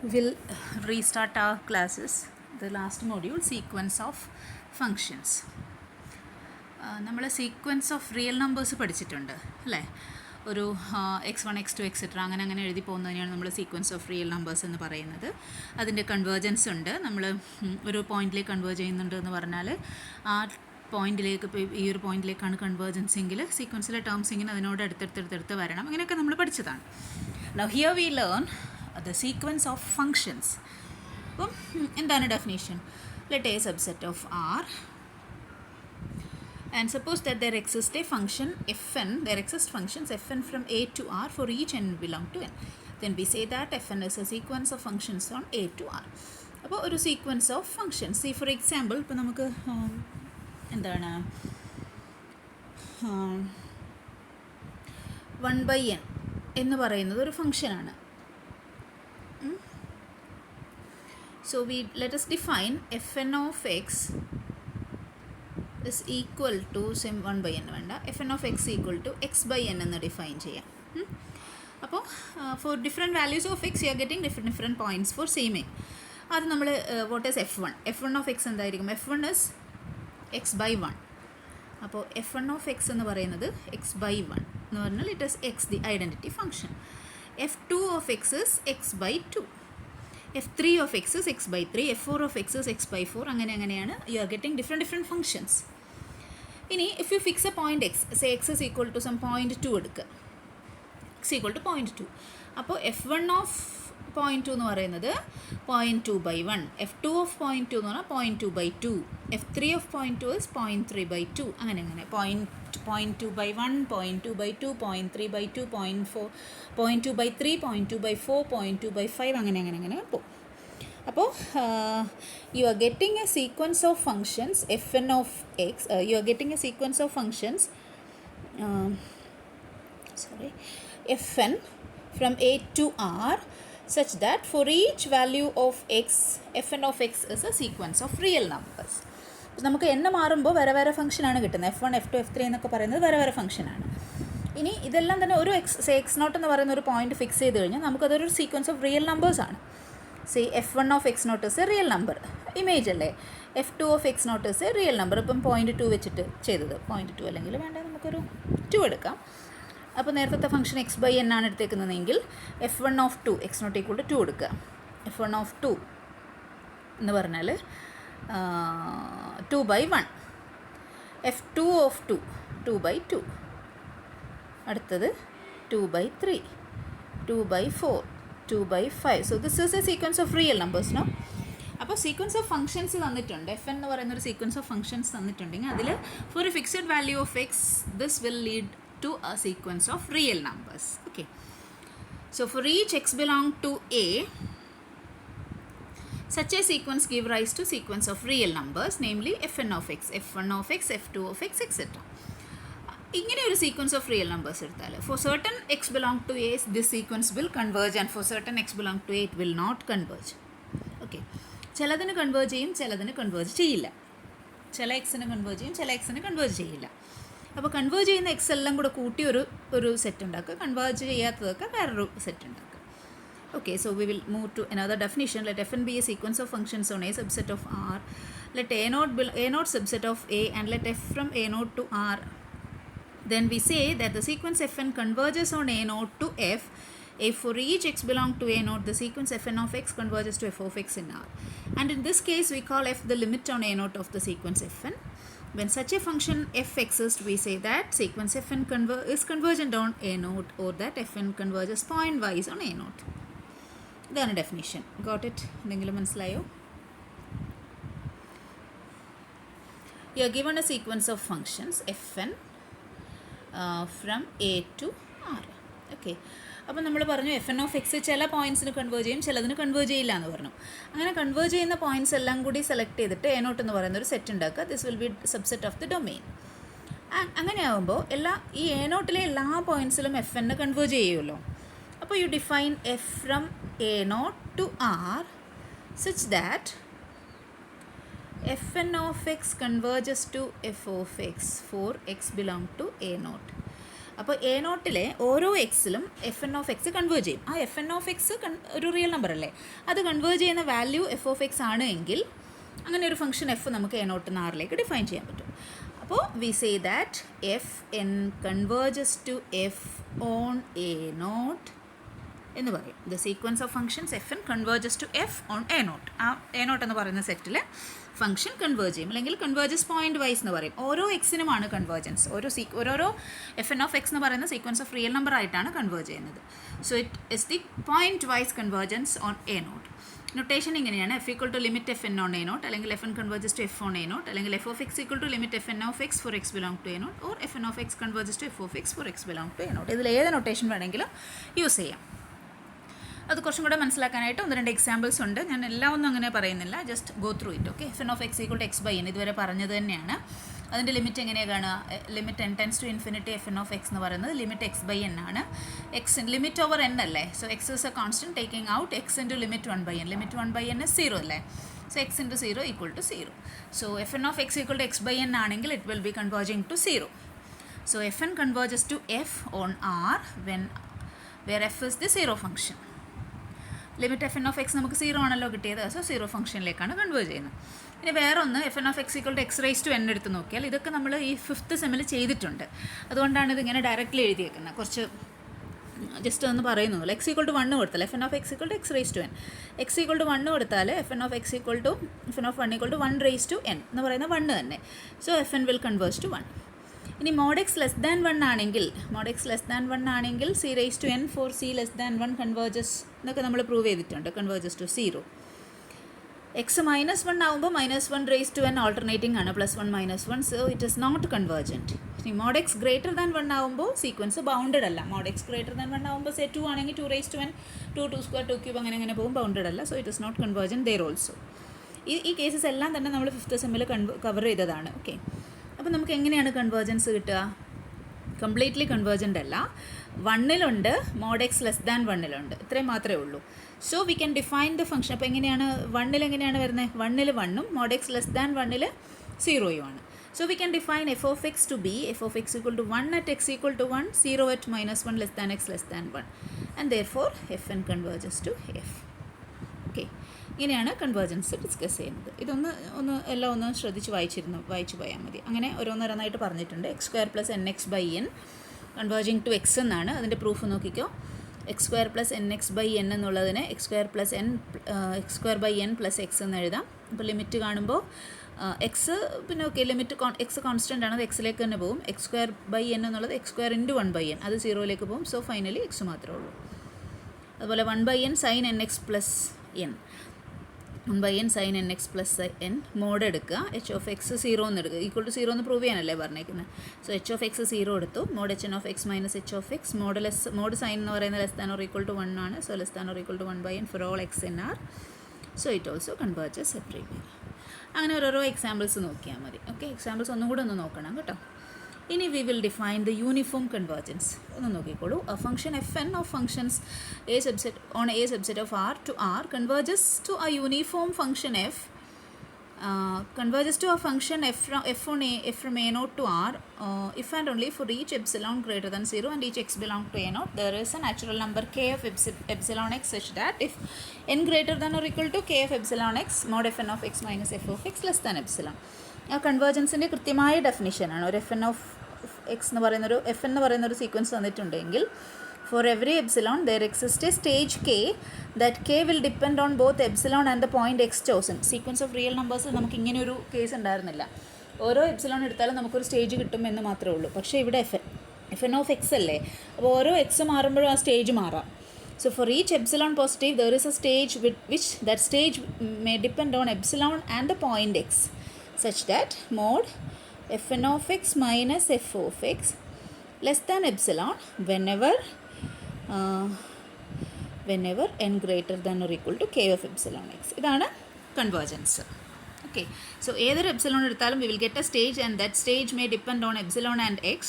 We'll restart our classes, the last module, sequence of functions. നമ്മൾ sequence of real numbers പഠിച്ചിട്ടുണ്ട് അല്ലേ? ഒരു x1 x2 etcetera അങ്ങനെ എഴുതി പോകുന്നതിനാണ് നമ്മൾ സീക്വൻസ് ഓഫ് റിയൽ നമ്പേഴ്സ് എന്ന് പറയുന്നത്. അതിൻ്റെ കൺവേർജൻസ് ഉണ്ട്. നമ്മൾ ഒരു പോയിന്റിലേക്ക് കൺവേർജ് ചെയ്യുന്നുണ്ട് എന്ന് പറഞ്ഞാൽ ആ പോയിന്റിലേക്ക്, ഇപ്പോൾ ഈ ഒരു പോയിന്റിലേക്കാണ് കൺവേർജൻസ് എങ്കിൽ സീക്വൻസിലെ ടേംസ് ഇങ്ങനെ അതിനോട് അടുത്തടുത്ത് വരണം. അങ്ങനെയൊക്കെ നമ്മൾ പഠിച്ചതാണ്. Now here we learn the sequence of functions. അപ്പം എന്താണ് definition? Let A subset of R, and suppose that there exists a function fn, there exist functions fn from A to R for each n belong to n. Then we say that fn is a sequence of functions on A to R. അപ്പോൾ ഒരു sequence of functions, see for example ഇപ്പോൾ നമുക്ക് എന്താണ് 1/n എന്ന് പറയുന്നത് ഒരു ഫങ്ഷനാണ്. So let us define fn of x is equal to 1/n വേണ്ട, fn of x equal to x/n എന്ന് ഡിഫൈൻ ചെയ്യാം. അപ്പോൾ for different values of X you are getting different points for same A. അത് നമ്മൾ what is F one of X എന്തായിരിക്കും? f1 is x/1. അപ്പോൾ f1 of x എന്ന് പറയുന്നത് x/1 എന്ന് പറഞ്ഞാൽ it is x, the identity function. f2 of x is x/2. f3 of x is x/3. f4 of x is x/4. അങ്ങനെയാണ് you are getting different functions. ഇനി if you fix a point X, say X is equal to some 0.2 എടുക്കുക, X equal to 0.2. അപ്പോൾ f1 of 0.2 എന്ന് പറയുന്നത് 0.2/1, f2 of 0.2 എന്ന് പറഞ്ഞാൽ 0.2/2, f3 of 0.2 is 0.3/2. അങ്ങനെ 0.2/1, 0.2/2, 0.3/2, 0.2/3, 0.2/4, 0.2/5 അങ്ങനെ പോകും. അപ്പോൾ U are getting A sequence of functions fn of X, you are getting A sequence of functions fn from A to R such that for each value of x, fn of x is a sequence of real numbers. നമുക്ക് എണ്ണം മാറുമ്പോൾ വേറെ ഫംഗ്ഷനാണ് കിട്ടുന്നത്. f1, f2, f3 എന്നൊക്കെ പറയുന്നത് വേറെ ഫംഗ്ഷനാണ്. ഇനി ഇതെല്ലാം തന്നെ ഒരു എക്സ് നോട്ട് എന്ന് പറയുന്ന ഒരു പോയിന്റ് ഫിക്സ് ചെയ്ത് കഴിഞ്ഞാൽ നമുക്കതൊരു സീക്വൻസ് ഓഫ് റിയൽ നമ്പേഴ്സാണ്. Say f1 of X naught is a real number, image അല്ലേ. f2 of X naught is a real number. ഇപ്പം 0.2 വെച്ചിട്ട് ചെയ്തത് 0.2 അല്ലെങ്കിൽ വേണ്ട നമുക്കൊരു 2 എടുക്കാം. അപ്പോൾ നേരത്തെ ഫംഗ്ഷൻ x/n ആണ് എടുത്തേക്കുന്നതെങ്കിൽ f1 of 2 X naught equal to 2 എടുക്കുക. f1 ഓഫ് 2 എന്ന് പറഞ്ഞാൽ 2/1. f2 of 2 2/2. അടുത്തത് 2/3, 2/4, 2/5. So this is a sequence of real numbers. No, അപ്പോൾ സീക്വൻസ് ഓഫ് ഫംഗ്ഷൻസ് തന്നിട്ടുണ്ട്, എഫ് എന്ന് പറയുന്ന ഒരു സീക്വൻസ് ഓഫ് ഫംഗ്ഷൻസ് തന്നിട്ടുണ്ടെങ്കിൽ അതിൽ for a fixed value of X this will lead to a sequence of real numbers. Okay, so for each x belong to A, such a sequence give rise to sequence of real numbers, namely fn of x, f1 of x, f2 of x, etc. ഇങ്ങനെ ഒരു sequence of real numbers എടുത്താൽ for certain X belong to A this sequence will converge and for certain X belong to A it will not converge. Okay, ചിലതിന് converge ചെയ്യും, ചിലതിന് converge ചെയ്യില്ല. ചില എക്സിന് converge ചെയ്യും, ചില എക്സിന് കൺവേർജ് ചെയ്യില്ല. അപ്പോൾ കൺവേർജ് ചെയ്യുന്ന എക്സ് എല്ലാം കൂടെ കൂട്ടി ഒരു സെറ്റ് ഉണ്ടാക്കുക, കൺവേർജ് ചെയ്യാത്തതൊക്കെ വേറൊരു സെറ്റ് ഉണ്ടാക്കുക. Okay, so we will move to another definition. Let fn be a sequence of functions on a subset of R. Let a naught subset of A and let f from a naught to R. Then we say that the sequence fn converges on a naught to f if for each x belong to a naught the sequence fn of x converges to f of x in R. And in this case we call f the limit on a naught of the sequence fn. When such a function f exists, we say that sequence fn is convergent on a naught or that fn converges point-wise on a naught. ഇതാണ് definition. Got it? എന്തെങ്കിലും മനസ്സിലായോ? You are given A sequence of functions fn from A to R. Okay, അപ്പോൾ നമ്മൾ പറഞ്ഞു fn of x ചില പോയിൻറ്റ്സിന് converge ചെയ്യും, ചിലതിന് converge ചെയ്യില്ല എന്ന് പറഞ്ഞു. അങ്ങനെ കൺവേർജ് ചെയ്യുന്ന പോയിൻറ്റ്സ് എല്ലാം കൂടി സെലക്ട് ചെയ്തിട്ട് a naught എന്ന് പറയുന്ന ഒരു സെറ്റ് ഉണ്ടാക്കുക. This will be subset of the domain. അങ്ങനെ ആകുമ്പോൾ ഈ a naught-ലെ എല്ലാ പോയിൻറ്റ്സിലും fn കൺവേർജ് ചെയ്യുമല്ലോ. അപ്പോൾ you define f from a naught to R such that fn of x converges to f of x for x belong to a naught. അപ്പോൾ A നോട്ടിലെ ഓരോ എക്സിലും F N of X converge ചെയ്യും. ആ എഫ് N of എക്സ് ഒരു real number അല്ലേ, അത് കൺവേർജ് ചെയ്യുന്ന വാല്യൂ എഫ് ഓഫ് എക്സ് ആണ് എങ്കിൽ അങ്ങനെ ഒരു ഫംഗ്ഷൻ എഫ് നമുക്ക് എ നോട്ട് എന്ന് ആറിലേക്ക് ഡിഫൈൻ ചെയ്യാൻ പറ്റും. അപ്പോൾ we say that F N converges to F on A naught എന്ന് പറയും. The sequence of functions F N converges to F on A naught. ആ എ നോട്ട് എന്ന് പറയുന്ന സെറ്റിൽ ഫംഗ്ഷൻ കൺവേർജ് ചെയ്യും, അല്ലെങ്കിൽ കൺവേർജസ് പോയിന്റ് വൈസ് എന്ന് പറയും. ഓരോ എക്സിനുമാണ് കൺവേർജൻസ്. ഓരോരോ എഫ് എൻ ഓഫ് എക്സ് എന്ന് പറയുന്ന സീക്വൻസ് ഓഫ് റിയൽ നമ്പർ ആയിട്ടാണ് കൺവേർജ് ചെയ്യുന്നത്. So it is the point wise convergence on A naught. Notation ഇങ്ങനെയാണ്: F equal to limit F N on A naught, അല്ലെങ്കിൽ F N converges to F on A naught, അല്ലെങ്കിൽ F of X equal to limit F N of X for X belong to A naught, or F N of X converges to F of X for X belong to A naught. ഇതിൽ ഏത് notation വേണമെങ്കിലും use ചെയ്യാം. അത് കുറച്ചും കൂടെ മനസ്സിലാക്കാനായിട്ട് 1-2 examples ഉണ്ട്. ഞാൻ എല്ലാം ഒന്നും അങ്ങനെ പറയുന്നില്ല, just go through it. Okay, F N of X equal to X by N ഇതുവരെ പറഞ്ഞത് തന്നെയാണ്. അതിൻ്റെ ലിമിറ്റ് എങ്ങനെയാണ് കാണുക? Limit N tends to infinity F N of X എന്ന് പറയുന്നത് ലിമിറ്റ് എക്സ് ബൈ എൻ ആണ്. എക്സ് ലിമിറ്റ് ഓവർ എൻ അല്ലേ, so X is a constant taking out X into limit 1 by N. Limit 1 by N is 0 അല്ലേ, so X into 0 equal to 0. So F N of X equal to X by N ആണെങ്കിൽ it will be converging to 0. So F N converges to F on R when where F is the 0 function. Limit F N of X നമുക്ക് 0 ആണല്ലോ കിട്ടിയത്, so 0 ഫംഗ്ഷനിലേക്കാണ് convert ചെയ്യുന്നത്. ഇനി വേറെ ഒന്ന് F N of X equal to X raise to N എടുത്ത് നോക്കിയാൽ ഇതൊക്കെ നമ്മൾ ഈ 5th സെമ്മിൽ ചെയ്തിട്ടുണ്ട്. അതുകൊണ്ടാണ് ഇതിങ്ങനെ ഡയറക്റ്റ്ലി എഴുതിയേക്കുന്നത്. കുറച്ച് ജസ്റ്റ് ഒന്ന് പറയുന്നു. എക്സ് ഈക്വൽ ടു 1 കൊടുത്താൽ F N of X equal to X raise to N, X equal to 1 കൊടുത്താൽ F N of X equal to F N of 1 equal to 1 raise to N എന്ന് പറയുന്ന 1 തന്നെ. So F N will converse to 1. ഇനി mod X less than 1 ആണെങ്കിൽ C raise to N for C less than 1 converges എന്നൊക്കെ നമ്മൾ prove ചെയ്തിട്ടുണ്ട്, converges to 0. X -1 ആകുമ്പോൾ -1 raise to N alternating ആണ്, +1 -1, so it is not convergent. ഇനി mod X greater than 1 ആകുമ്പോൾ sequence bounded അല്ല. Mod X greater than 1 ആകുമ്പോൾ 2 ആണെങ്കിൽ 2 raise to N 2 square 2 cube അങ്ങനെ പോകും, ബൗണ്ടഡ് അല്ല. So it is not convergent there also. ഈ കേസസ് എല്ലാം തന്നെ നമ്മൾ 5th സെമ്മിൽ കവർ ചെയ്തതാണ്. ഓക്കെ, അപ്പോൾ നമുക്ക് എങ്ങനെയാണ് കൺവേർജൻസ് കിട്ടുക? കംപ്ലീറ്റ്ലി കൺവേർജൻ്റ് അല്ല. 1-ലുണ്ട്, മോഡ് എക്സ് ലെസ് ദാൻ 1-ലുണ്ട്, ഇത്രയും മാത്രമേ ഉള്ളൂ. So we can define the function. അപ്പോൾ എങ്ങനെയാണ് 1-ൽ എങ്ങനെയാണ് വരുന്നത്? 1-ൽ 1ഉം മോഡ് എക്സ് ലെസ് ദാൻ 1-ൽ 0 ആണ്. So we can define F of X to be F of X equal to 1 at X equal to 1, 0 at -1 less than X less than 1, and therefore F N converges to F. Okay, ഇങ്ങനെയാണ് convergence discuss ചെയ്യുന്നത്. എല്ലാം ഒന്ന് ശ്രദ്ധിച്ച് വായിച്ചു പോയാൽ മതി. അങ്ങനെ ഓരോന്നോരോന്നായിട്ട് പറഞ്ഞിട്ടുണ്ട്. X square plus N X by N converging to X എന്നാണ്. അതിൻ്റെ പ്രൂഫ് നോക്കിക്കോ. X square plus N X by N എന്നുള്ളതിനെ X square by N plus X എന്ന് എഴുതാം. അപ്പോൾ ലിമിറ്റ് കാണുമ്പോൾ എക്സ് പിന്നെ ഓക്കെ, ലിമിറ്റ് എക്സ് കോൺസ്റ്റൻ്റ് ആണ്, അത് എക്സിലേക്ക് തന്നെ പോകും. എക്സ് സ്ക്വയർ ബൈ എൻ എന്നുള്ളത് x square into 1 by n, അത് 0ലേക്ക് പോകും. സോ ഫൈനലി എക്സ് മാത്രമേ ഉള്ളൂ. അതുപോലെ 1 by n sine n x plus n, 1 by n sine n x plus n mod എടുക്കുക. എച്ച് ഓഫ് എക്സ് 0 എന്ന് എടുക്കുക. ഈക്വൽ ടു 0 എന്ന് പ്രൂവ് ചെയ്യാനല്ലേ പറഞ്ഞേക്കുന്നത്. സോ എച്ച് ഓഫ് എക്സ് 0 എടുത്തു. Mod h n of X minus h of x. Mod sign എന്ന് പറയുന്നത് less than or equal to 1 ആണ്. So less than or equal to 1 by n for all x in R. So it also converges separately. അങ്ങനെ ഓരോരോ examples നോക്കിയാൽ മതി. Okay, examples ഒന്നും കൂടെ ഒന്ന് നോക്കണം കേട്ടോ. ഇനി we will define the uniform convergence. ഒന്ന് നോക്കിക്കോളൂ. A function f N of functions a subset of R to R converges to a uniform function f, converges to a function f from a naught to r if and only for each epsilon greater than 0 and each x belong to a naught there is a natural number k of epsilon x such that if n greater than or equal to k of epsilon x mod fn of x minus f of x less than epsilon. ആ കൺവേർജൻസിൻ്റെ കൃത്യമായ ഡെഫിനിഷനാണ്. ഒരു F N of X എന്ന് പറയുന്നൊരു F എന്ന് പറയുന്നൊരു sequence തന്നിട്ടുണ്ടെങ്കിൽ for every epsilon there exists a stage k that k will depend on both epsilon and the point x chosen. Sequence of real numbers നമുക്ക് ഇങ്ങനെ ഒരു കേസ് ഉണ്ടായിരുന്നില്ല. ഓരോ എപ്സിലോൺ എടുത്താലും നമുക്കൊരു സ്റ്റേജ് കിട്ടും എന്ന് മാത്രമേ ഉള്ളൂ. പക്ഷേ ഇവിടെ എഫ് എൻ ഓഫ് എക്സ് അല്ലേ, അപ്പോൾ ഓരോ എക്സ് മാറുമ്പോഴും ആ സ്റ്റേജ് മാറാം. So for each epsilon positive there is a stage which that stage may depend on epsilon and the point x such that mod fn of x minus f of x less than epsilon whenever n greater than or equal to k of epsilon x. ഇതാണ് convergence. Okay, so ഏതൊരു epsilon എടുത്താലും we will get a stage and that stage may depend on epsilon and x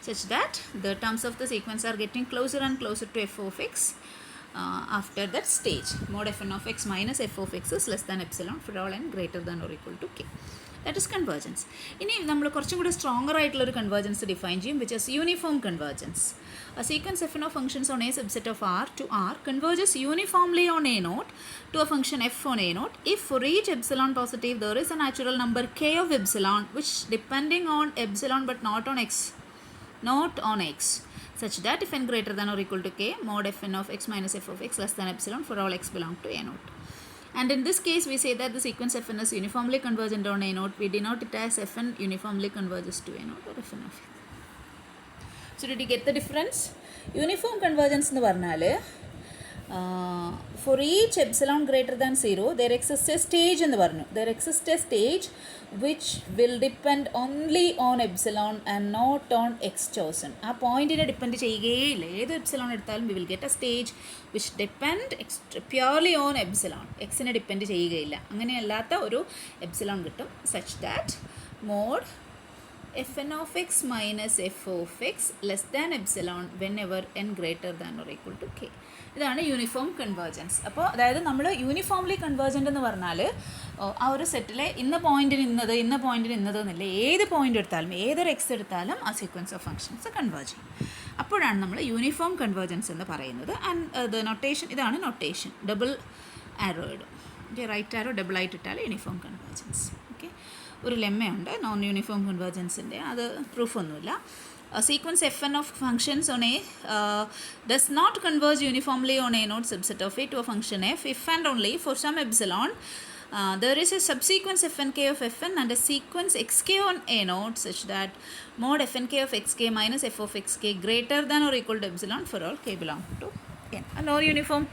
such that the terms of the sequence are getting closer and closer to f of x after that stage. Mod fn of x minus f of x is less than epsilon for all n greater than or equal to k. That is convergence. ഇനി നമ്മൾ കുറച്ചും കൂടി stronger ആയിട്ടുള്ളൊരു convergence define ചെയ്യും, which is uniform convergence. A sequence fn of functions on a subset of R to R converges uniformly on A naught to a function f on A naught if for each epsilon positive there is a natural number k of epsilon which depending on epsilon but not on x such that if n greater than or equal to k mod fn of x minus f of x less than epsilon for all x belong to A naught. And in this case we say that the sequence fn is uniformly convergent on A naught. We denote it as fn uniformly converges to A naught or fn of x. So did you get the difference? Uniform convergence എന്ന് പറഞ്ഞാൽ for each epsilon greater than 0 there exists a stage എന്ന് പറഞ്ഞു. There exists a stage which will depend only on epsilon and not on x chosen. ആ പോയിന്റിനെ depend ചെയ്യുകയില്ല. ഏത് epsilon എടുത്താലും we will get a stage which depend purely on epsilon. എക്സിനെ depend ചെയ്യുകയില്ല. അങ്ങനെയല്ലാത്ത ഒരു എപ്സിലോൺ കിട്ടും. such that mod fn of x minus f of x less than epsilon whenever n greater than or equal to k. ഇതാണ് uniform convergence. അപ്പോൾ അതായത് നമ്മൾ uniformly convergent എന്ന് പറഞ്ഞാൽ ആ ഒരു സെറ്റിലെ ഇന്ന പോയിന്റിന് ഇന്നത് എന്നില്ല, ഏത് പോയിന്റ് എടുത്താലും ഏതൊരു എക്സ് എടുത്താലും ആ സീക്വൻസ് ഓഫ് ഫങ്ഷൻസ് കൺവേർജ് ചെയ്യും. അപ്പോഴാണ് നമ്മൾ യൂണിഫോം കൺവേർജൻസ് എന്ന് പറയുന്നത്. ആൻഡ് നൊട്ടേഷൻ ഇതാണ് നൊട്ടേഷൻ. ഡബിൾ ആരോ ഇടും, റൈറ്റ് ആരോ ഡബിൾ ആയിട്ട് ഇട്ടാൽ യൂണിഫോം കൺവേർജൻസ്. ഓക്കെ, ഒരു ലെമ്മയുണ്ട് നോൺ യൂണിഫോം കൺവേർജൻസിൻ്റെ, അത് പ്രൂഫൊന്നുമില്ല. Sequence fn of functions on A does not converge uniformly on A naught subset of A to a function f if and only for some epsilon there is a subsequence fnk of fn and a sequence xk on A naught such that mod fnk of xk minus f of xk greater than or equal to epsilon for all k belong to n. Non uniform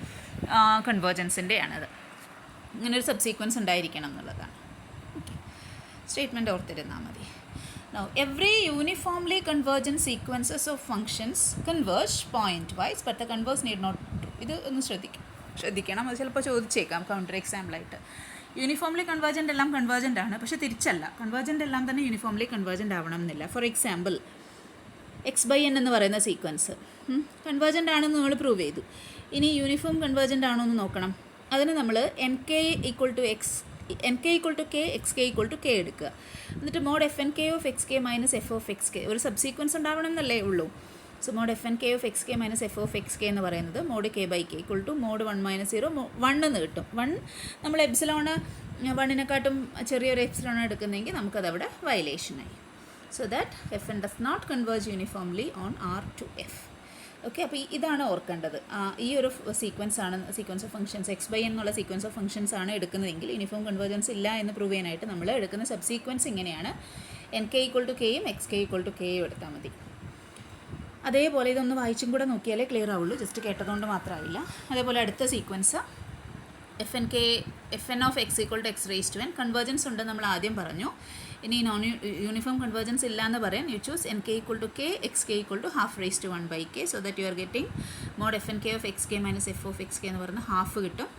കൺവേർജൻസിൻ്റെ ആണത്. ഇങ്ങനെ ഒരു subsequence ഉണ്ടായിരിക്കണം എന്നുള്ളതാണ്. Okay, statement ഓർത്തിരുന്നാൽ മതി. Now, every uniformly convergent sequences of functions converge point-wise, but the converse need not true. ഇത് ഒന്ന് ശ്രദ്ധിക്കണം. അത് ചിലപ്പോൾ ചോദിച്ചേക്കാം കൗണ്ടർ എക്സാമ്പിളായിട്ട്. യൂണിഫോംലി കൺവേർജൻ്റ് എല്ലാം കൺവേർജൻ്റ് ആണ്, പക്ഷേ തിരിച്ചല്ല. കൺവേർജൻ്റ് എല്ലാം തന്നെ യൂണിഫോംലി കൺവേർജൻ്റ് ആവണം എന്നില്ല. ഫോർ എക്സാമ്പിൾ x/n എന്ന് പറയുന്ന സീക്വൻസ് കൺവേർജൻ്റ് ആണെന്ന് നമ്മൾ പ്രൂവ് ചെയ്തു. ഇനി യൂണിഫോം കൺവേർജൻ്റ് ആണോ എന്ന് നോക്കണം. അതിന് നമ്മൾ nk equal to k, xk equal to k എടുക്കുക. എന്നിട്ട് mod fnk of xk minus f of xk ഒരു സബ്സീക്വൻസ് ഉണ്ടാവണം എന്നല്ലേ ഉള്ളൂ. So mod fnk of xk minus f of xk എന്ന് പറയുന്നത് mod k by k equal to mod 1 minus 0 1 എന്ന് കിട്ടും. 1 നമ്മൾ എപ്സിലോണ് 1നെക്കാട്ടും ചെറിയൊരു എപ്സിലോൺ എടുക്കുന്നതെങ്കിൽ നമുക്കതവിടെ വയലേഷനായി. So that fn does not converge uniformly on R to f. Okay, അപ്പോൾ ഇതാണ് ഓർക്കേണ്ടത്. ഈ ഒരു സീക്വൻസ് ഓഫ് ഫംഗ്ഷൻസ് x/n എന്നുള്ള സീക്വൻസ് ഓഫ് ഫംഗ്ഷൻസ് ആണ് എടുക്കുന്നതെങ്കിൽ യൂണിഫോം കൺവേർജൻസ് ഇല്ല എന്ന് പ്രൂവ് ചെയ്യാനായിട്ട് നമ്മൾ എടുക്കുന്ന സബ്സീക്വൻസ് ഇങ്ങനെയാണ്. nk equal to k യും xk equal to k യും എടുത്താൽ മതി. അതേപോലെ ഇതൊന്ന് വായിച്ചും കൂടെ നോക്കിയാലേ ക്ലിയർ ആവുള്ളൂ, ജസ്റ്റ് കേട്ടതുകൊണ്ട് മാത്രമായില്ല. അതേപോലെ അടുത്ത sequence fn of x equal to x raised to n convergence ഉണ്ടെന്ന് നമ്മൾ ആദ്യം പറഞ്ഞു. ഇനി നോൺ യൂണിഫോം കൺവേർജൻസ് ഇല്ല എന്ന് പറയാൻ you choose nk equal to k, xk equal to half raised to 1 by k, so that you are getting mod fnk of xk minus f of xk എന്ന് പറയുന്ന ഹാഫ് കിട്ടും,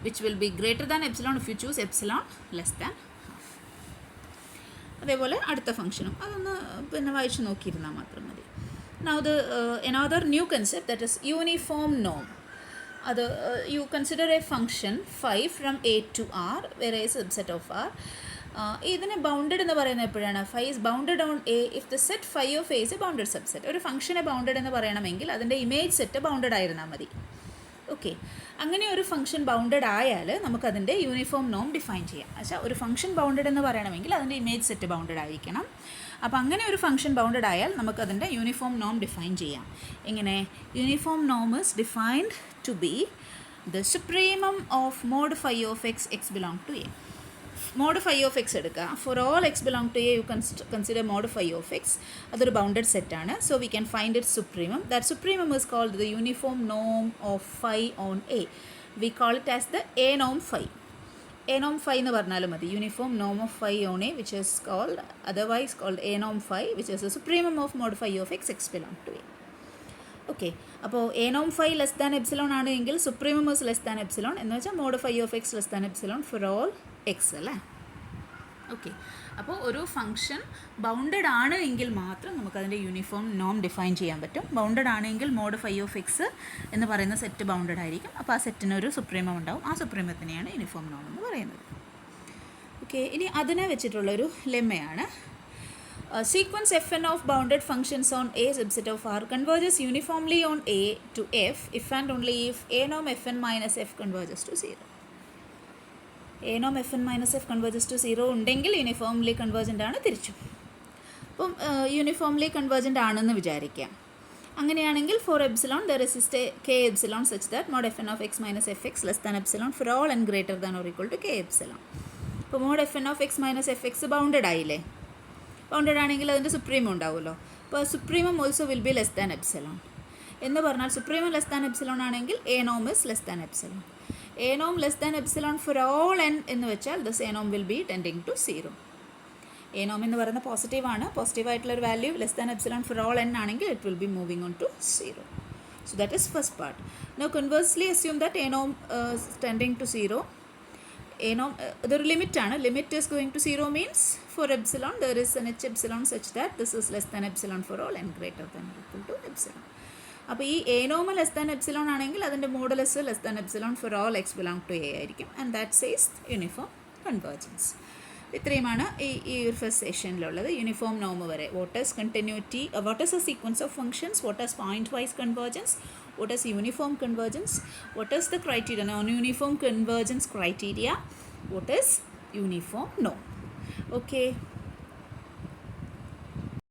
which will be greater than epsilon if you choose epsilon less than half. അതേപോലെ അടുത്ത ഫംഗ്ഷനും അതൊന്ന് പിന്നെ വായിച്ച് നോക്കിയിരുന്നാൽ മാത്രം മതി. Now another new concept, that is uniform norm. അത് you consider a function phi from A to R where A is a subset of R. ഇതിനെ ബൗണ്ടഡ് എന്ന് പറയുന്നത് എപ്പോഴാണ്? Phi is bounded on A if the set phi of A is A bounded subset. ഒരു ഫംഗ്ഷനെ bounded എന്ന് പറയണമെങ്കിൽ അതിൻ്റെ image set bounded ആയിരുന്നാൽ മതി. ഓക്കെ, അങ്ങനെ ഒരു ഫംഗ്ഷൻ ബൗണ്ടഡ് ആയാൽ നമുക്കതിൻ്റെ യൂണിഫോം നോം ഡിഫൈൻ ചെയ്യാം. പക്ഷേ ഒരു ഫംഗ്ഷൻ ബൗണ്ടഡ് എന്ന് പറയണമെങ്കിൽ അതിൻ്റെ ഇമേജ് സെറ്റ് ബൗണ്ടഡ് ആയിരിക്കണം. അപ്പോൾ അങ്ങനെ ഒരു ഫംഗ്ഷൻ ബൗണ്ടഡ് ആയാൽ നമുക്കതിൻ്റെ യൂണിഫോം നോം ഡിഫൈൻ ചെയ്യാം. എങ്ങനെ? യൂണിഫോം നോം is defined to be the supremum of mod phi of x x belong to A. mod phi of x എടുക്കുക. For all X belong to A you consider mod phi of x. അതൊരു bounded സെറ്റാണ്. So we can find it supremum. That supremum is called the uniform നോം of phi on A. We call it as the A നോം phi. A നോം phi എന്ന് പറഞ്ഞാലും മതി. Uniform നോം of phi on A which is called otherwise called A നോം phi which is the supremum of mod phi of x X belong to A. Okay, അപ്പോൾ A നോം phi less than epsilon ആണ് എങ്കിൽ supremum is less than epsilon എന്ന് വെച്ചാൽ mod phi of x less than epsilon for all X അല്ലേ. Okay, അപ്പോൾ ഒരു function bounded ആണ് എങ്കിൽ മാത്രം നമുക്കതിൻ്റെ യൂണിഫോം നോം ഡിഫൈൻ ചെയ്യാൻ പറ്റും. ബൗണ്ടഡ് ആണെങ്കിൽ mod phi of x എന്ന് പറയുന്ന സെറ്റ് ബൗണ്ടഡ് ആയിരിക്കും. അപ്പോൾ ആ സെറ്റിന് ഒരു സുപ്രീമം ഉണ്ടാവും. ആ സുപ്രീമത്തിനെയാണ് യൂണിഫോം നോം എന്ന് പറയുന്നത്. ഓക്കെ, ഇനി അതിനെ വെച്ചിട്ടുള്ളൊരു ലെമ്മയാണ്. Sequence Fn of bounded functions on A subset of R converges uniformly on A to F if and only if A norm Fn minus F converges to 0. A norm Fn minus F converges to 0 ഉണ്ടെങ്കിൽ uniformly convergent ആണ് തിരിച്ചു. അപ്പം uniformly convergent ആണെന്ന് വിചാരിക്കാം. അങ്ങനെയാണെങ്കിൽ for epsilon there exist K epsilon such that mod F N of X minus F X less than epsilon for all N greater than or equal to K epsilon. അപ്പോൾ mod F N of X minus F X bounded ആയില്ലേ? Bounded ആണെങ്കിൽ അതിൻ്റെ supremum ഉണ്ടാവുമല്ലോ. അപ്പോൾ supremum also will be less than epsilon എന്ന് പറഞ്ഞാൽ supremum less than epsilon ആണെങ്കിൽ A നോം is less than epsilon. A നോം less than epsilon for all N എന്ന് വെച്ചാൽ ദസ് എ നോം will be tending to 0. A നോം എന്ന് പറയുന്നത് പോസിറ്റീവാണ്. പോസിറ്റീവായിട്ടുള്ളൊരു value less than epsilon for all N ആണെങ്കിൽ it will be moving on to 0. So that is first part. Now conversely assume that a norm is tending to 0. A norm the limit ആണ്. Limit is going to 0 means for epsilon there is an h epsilon such that this is less than epsilon for all n greater than or equal to epsilon. അപ്പോൾ ഈ A നോമ less than epsilon ആണെങ്കിൽ അതിൻ്റെ modulus less than epsilon for all X belong to A ആയിരിക്കും. And that says uniform convergence. ഇത്രയുമാണ് ഈ ഒരു first സെഷനിലുള്ളത്. യൂണിഫോം നോമ് വരെ what is continuity, what is a sequence of functions, what is point wise convergence, what is uniform convergence, what is the criteria, non-uniform convergence criteria, what is uniform norm. Okay.